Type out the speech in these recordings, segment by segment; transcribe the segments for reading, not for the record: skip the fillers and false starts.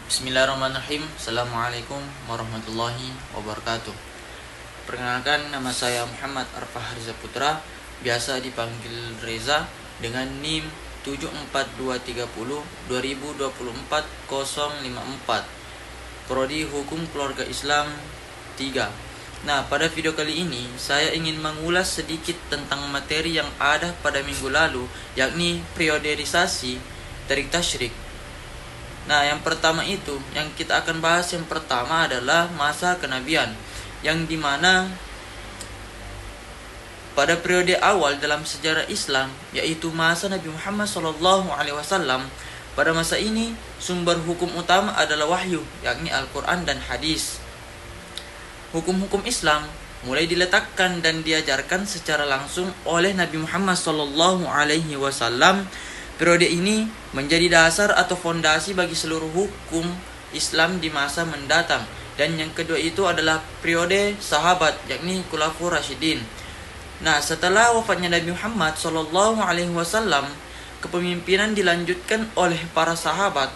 Bismillahirrahmanirrahim. Assalamualaikum warahmatullahi wabarakatuh. Perkenalkan, nama saya Muhammad Arfah Riza Putra, biasa dipanggil Reza, dengan NIM 74230 2024 054, Prodi Hukum Keluarga Islam 3. Nah, pada video kali ini saya ingin mengulas sedikit tentang materi yang ada pada minggu lalu, yakni priorisasi tarik tasyrik. Nah, yang pertama itu, yang kita akan bahas yang pertama adalah masa kenabian, yang dimana pada periode awal dalam sejarah Islam, yaitu masa Nabi Muhammad SAW. Pada masa ini, sumber hukum utama adalah wahyu, yakni Al-Quran dan hadis. Hukum-hukum Islam mulai diletakkan dan diajarkan secara langsung oleh Nabi Muhammad SAW. Periode ini menjadi dasar atau fondasi bagi seluruh hukum Islam di masa mendatang. Dan yang kedua itu adalah periode sahabat, yakni Khulafaur Rasyidin. Nah, setelah wafatnya Nabi Muhammad SAW, kepemimpinan dilanjutkan oleh para sahabat.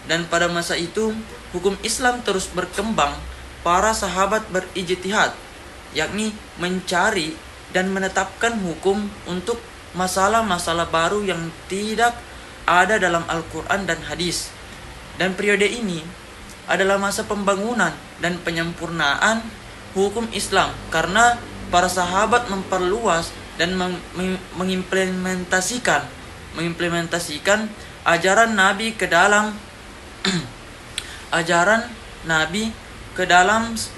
Dan pada masa itu, hukum Islam terus berkembang. Para sahabat berijtihad, yakni mencari dan menetapkan hukum untuk masalah-masalah baru yang tidak ada dalam Al-Quran dan hadis. Dan periode ini adalah masa pembangunan dan penyempurnaan hukum Islam, karena para sahabat memperluas dan mengimplementasikan ajaran Nabi ke dalam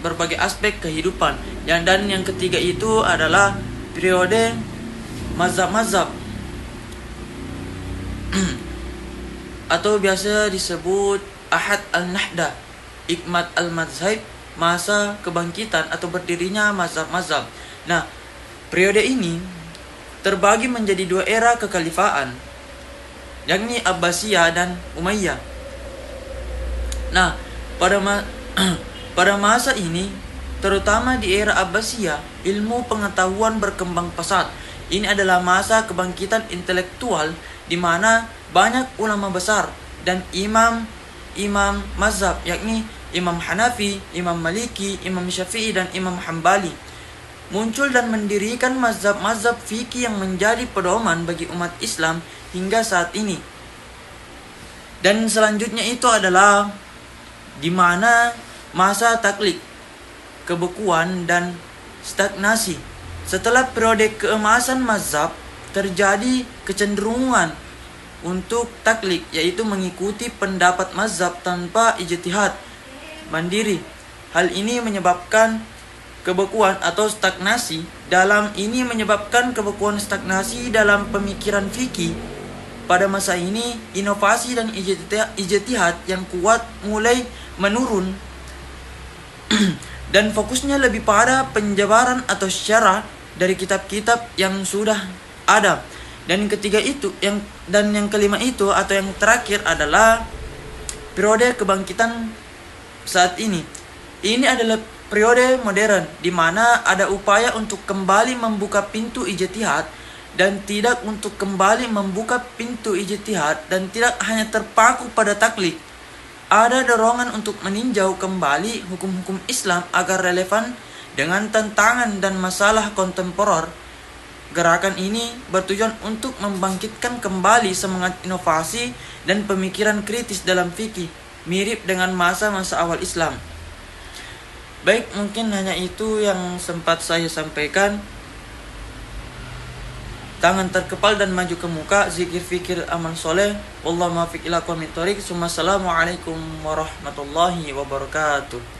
berbagai aspek kehidupan. Dan yang ketiga itu adalah periode mazhab-mazhab atau biasa disebut Ahad al-Nahda, Ikmat al-Mazhab, masa kebangkitan atau berdirinya mazhab-mazhab. Nah, periode ini terbagi menjadi dua era kekhalifaan, yakni Abbasiyah dan Umayyah. Nah, pada masa ini, terutama di era Abbasiyah, ilmu pengetahuan berkembang pesat. Ini adalah masa kebangkitan intelektual di mana banyak ulama besar dan imam mazhab, yakni Imam Hanafi, Imam Maliki, Imam Syafi'i, dan Imam Hambali muncul dan mendirikan mazhab-mazhab fikih yang menjadi pedoman bagi umat Islam hingga saat ini. Dan selanjutnya itu adalah di mana masa taklid, kebekuan, dan stagnasi. Setelah periode keemasan mazhab, terjadi kecenderungan untuk taklid, yaitu mengikuti pendapat mazhab tanpa ijtihad mandiri. Hal ini menyebabkan kebekuan atau stagnasi dalam pemikiran fikih. Pada masa ini, inovasi dan ijtihad yang kuat mulai menurun dan fokusnya lebih pada penjabaran atau syarah dari kitab-kitab yang sudah ada. Dan yang kelima itu atau yang terakhir adalah periode kebangkitan saat ini. Ini adalah periode modern di mana ada upaya untuk kembali membuka pintu ijtihad dan tidak hanya terpaku pada taklid. Ada dorongan untuk meninjau kembali hukum-hukum Islam agar relevan dengan tantangan dan masalah kontemporer. Gerakan ini bertujuan untuk membangkitkan kembali semangat inovasi dan pemikiran kritis dalam fikih, mirip dengan masa-masa awal Islam. Baik, mungkin hanya itu yang sempat saya sampaikan. Tangan terkepal dan maju ke muka, zikir fikir amal soleh. Wallahu muwaffiq ila aqwamit thoriq. Assalamualaikum warahmatullahi wabarakatuh.